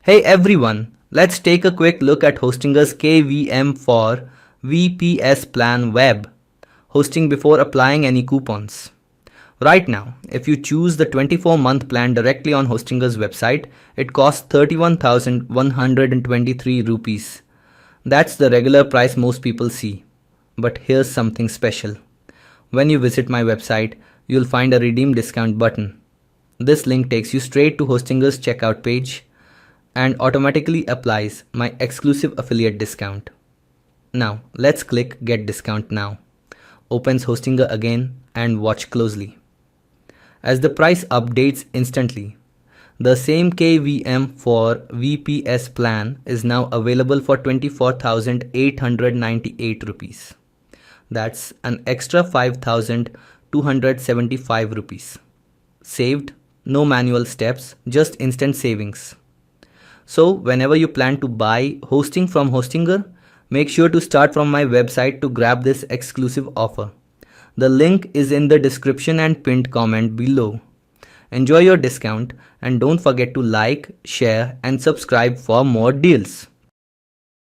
Hey everyone, let's take a quick look at Hostinger's KVM for VPS Plan Web, hosting before applying any coupons. Right now, if you choose the 24-month plan directly on Hostinger's website, it costs 31,123 rupees. That's the regular price most people see. But here's something special. When you visit my website, you'll find a redeem discount button. This link takes you straight to Hostinger's checkout page and automatically applies my exclusive affiliate discount. Now, let's click Get Discount Now. Opens Hostinger again and watch closely. As the price updates instantly, the same KVM for VPS plan is now available for 24,898 rupees. That's an extra 5,275 rupees. Saved, no manual steps, just instant savings. So whenever you plan to buy hosting from Hostinger, make sure to start from my website to grab this exclusive offer. The link is in the description and pinned comment below. Enjoy your discount and don't forget to like, share and subscribe for more deals.